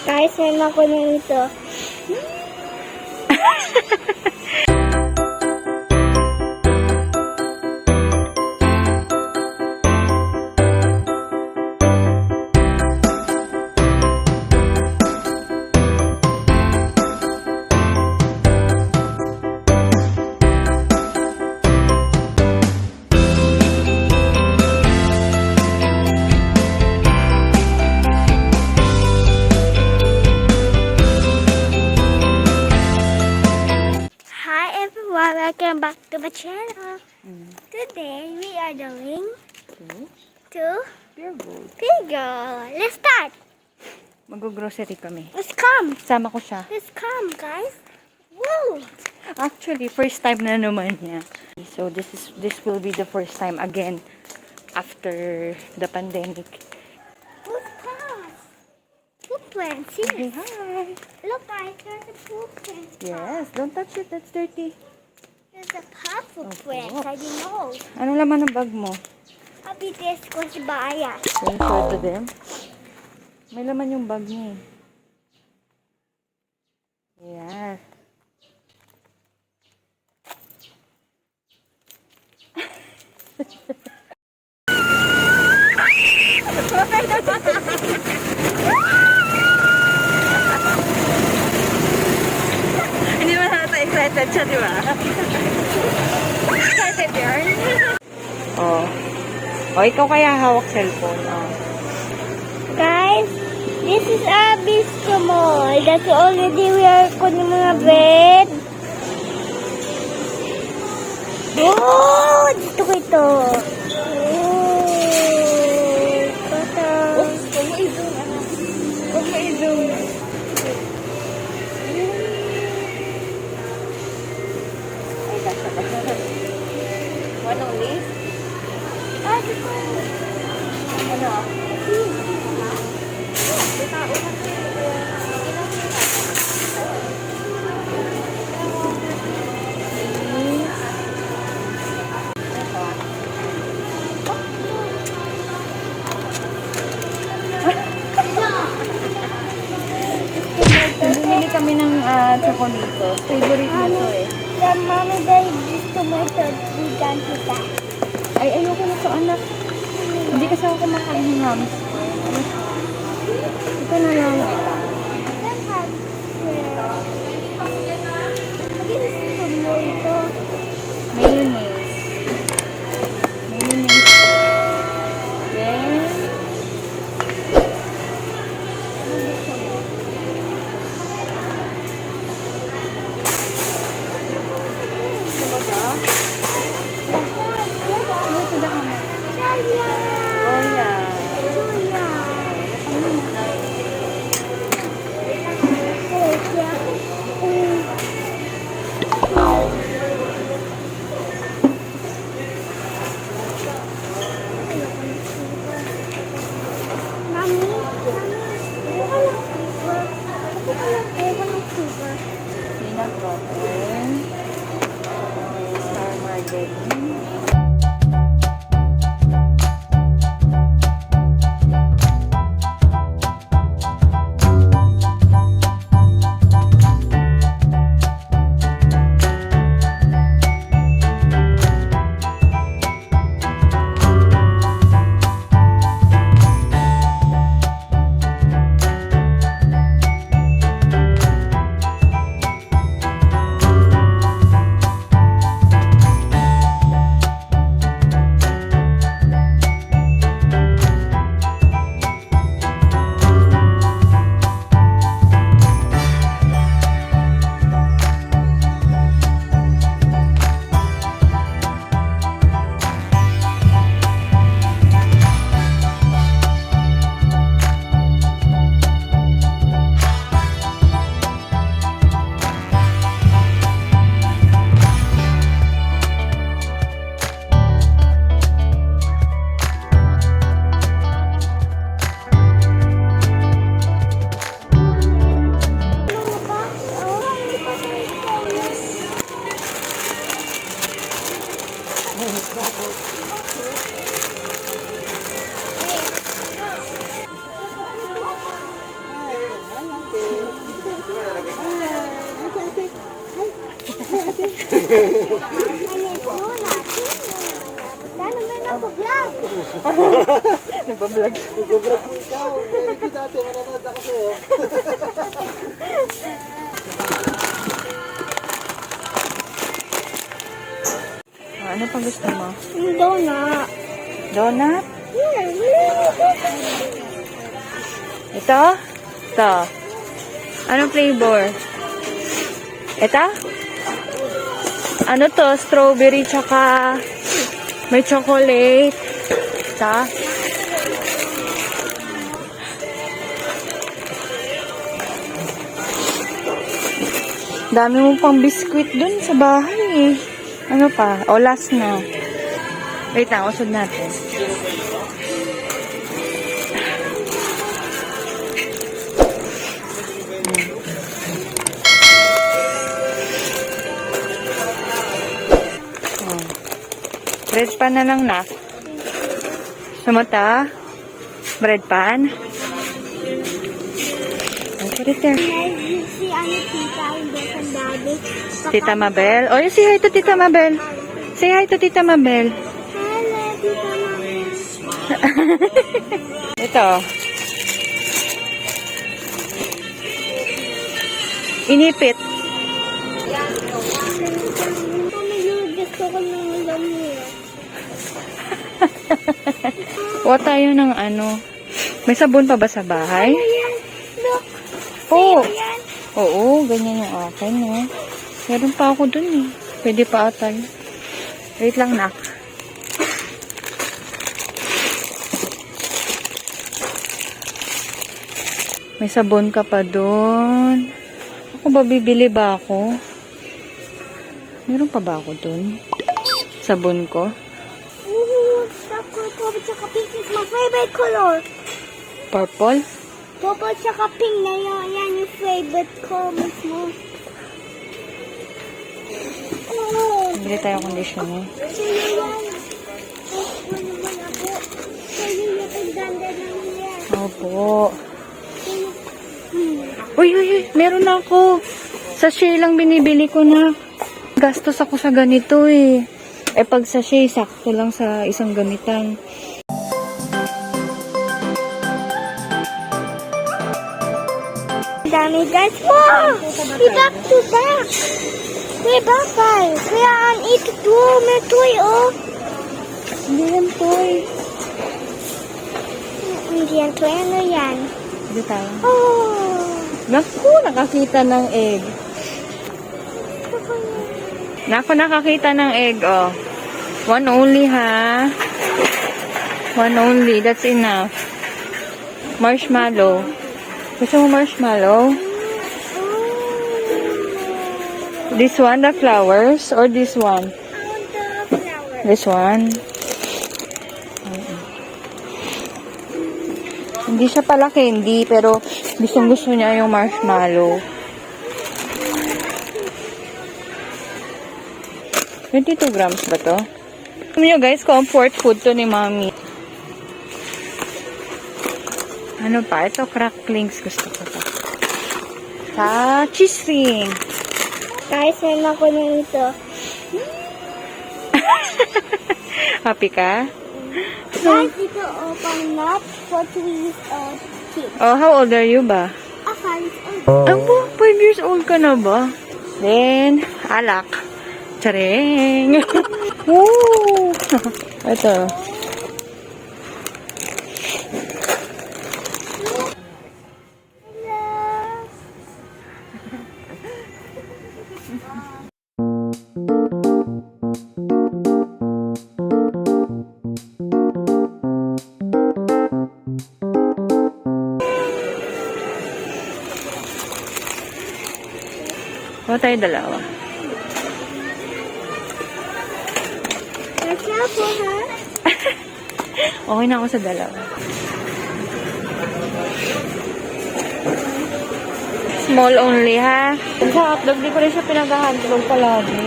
Guys, may makunin ito. Welcome back to my channel. Today we are doing to Piggle. Let's start. Mag-grocery kami. Let's come. Sama ko siya. Let's come, guys. Woo! Actually, first time na naman niya. So this will be the first time again after the pandemic. Look, guys. Footprints. Yes. Hi. Look, guys. There's a footprint. Yes, don't touch it. That's dirty. There's a cat footprint. Opo. I didn't know. Ano laman ng bag mo? Abites ko si Baya. Can you show it to them? May laman yung bag niya. Yes. Hindi ba nata excited siya, di ba? Excited yarn? Oh. Oh, ikaw kaya hawak cellphone. Oh. Guys, this is Abisco Mall. That's already we are kunin mga bread. Oh, dito ko ito. Oh, patang. Huwag mo idong, anak. Huwag mo idong. Ay, kasha ba? One only? Ah, dito. Ano? Bumili kami ng chocolitos. Favorite niya to eh. The mommy guy this tomato vegan kita. Ay, ayoko na to, anak. Hindi kasi ako kumakain ng hams. Ito na lang. Mayonnaise. Mayonnaise. Then, oh yeah. Peanut butter. Star margarine. Nagbablog. Nag-vlog ko ikaw. Hindi dati, mananood ako sa'yo. Ano pang gusto mo? Donut. Donut? Ito? Ito. Anong flavor? Ito? Ano to? Strawberry tsaka may chocolate. Ito? Dami mo pang biskuit dun sa bahay eh. Ano pa? O, last na. Wait lang, usod natin. Bread pan na lang na. Sumata? Bread pan? I'll put it there. Si ano tita, hindi sa daddy. Tita Mabel. Oh, say hi to Tita Mabel. Say hi to Tita Mabel. Hello, tita mami. Ito. Inipit. Mami, gusto ko ng lamia. Kuha tayo ng ano. May sabon pa ba sa bahay? Ayan, look. Oo. Ayan. Oo, ganyan yung akin, no? Meron pa ako dun, eh. Pwede pa ata yun. Wait lang, nak. May sabon ka pa dun. Ako ba, bibili ba ako? Meron pa ba ako dun? Sabon ko? Ooh, stop purple tsaka pink is my favorite color. Purple? Purple tsaka pink na yun. Yan yung favorite ko mismo. Oh, Bili tayo conditioner. sa'yo yan. Ano naman ako? Sa'yo yung pagdanda naman yan. Opo. Hmm. Uy, uy, uy. Meron ako. Sachet lang binibili ko na. Gastos ako sa ganito eh. Eh pag sachet, sakto lang sa isang gamitan. Dami guys. Wow! We back to back. We back guys. Kaya ang ito to. May toy oh. Hindi yan toy. Hindi yan toy. Ano yan? Hindi tayo. Oh. Naku, nakakita ng egg. Naku, nakakita ng egg, oh. One only, ha? One only. That's enough. Marshmallow. Gusto mo marshmallow? This one, the flowers? Or this one? I want the flower. This one? Hindi siya pala candy, pero gustong-gusto niya yung marshmallow. 22 grams ba to? Alam nyo guys, comfort food to ni Mami. Ano pa? Ito, cracklings. Gusto ko to. Sa cheese ring. Guys, meron ako na ito. Happy ka? Guys, ito pang nut for 2 years old kids. Oh, how old are you ba? 5 old. Abo, 5 years old ka na ba? Then, alak. Charing! Woo! Ito. Kuha tayo dalawa. Nasa po ha? Okay na ako sa dalawa. Small only, ha? Sa hotdog, di ko rin siya pinag-hotdog palagi.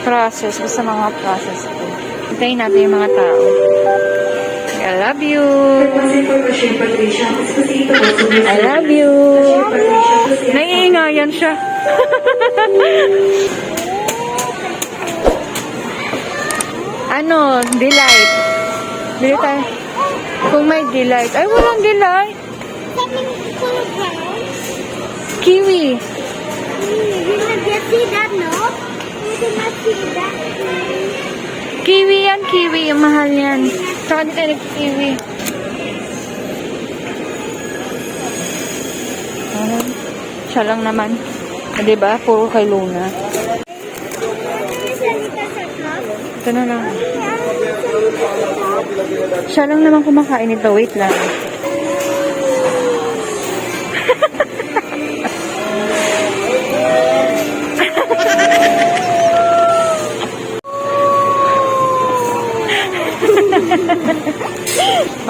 process. Basta mga process po. Hintayin natin yung mga tao. I love you. I love you. Naiingayan siya. Ano? Delight. Bili tayo. Kung may delight. Ay, walang delight. Something full of brown. Kiwi. You can see that, no? You cannot see that. Kiwi yan, kiwi. Yung mahal yan. Saka di tayo nag-kiwi. Siya lang naman. Diba? Puro kay Luna. Ito na lang. Siya lang naman kumakain ito. Wait lang.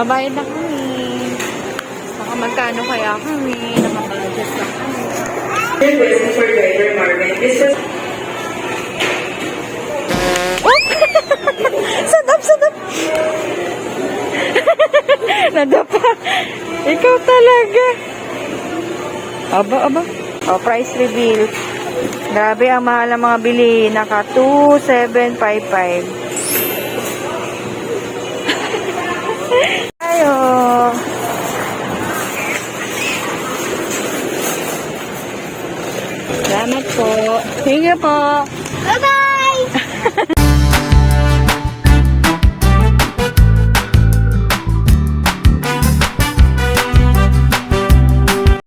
Mabayad na kami. Baka magkano kaya kami. Nakapag-adjust na kami. For driver Marvin, this was Sadap, sadap. Nadapa. Ikaw talaga. Aba, aba. Oh, price reveal. Grabe, ang mahal ng mga bili. Naka 2,755. Ayo. Salamat po. Thank you po. Bye-bye!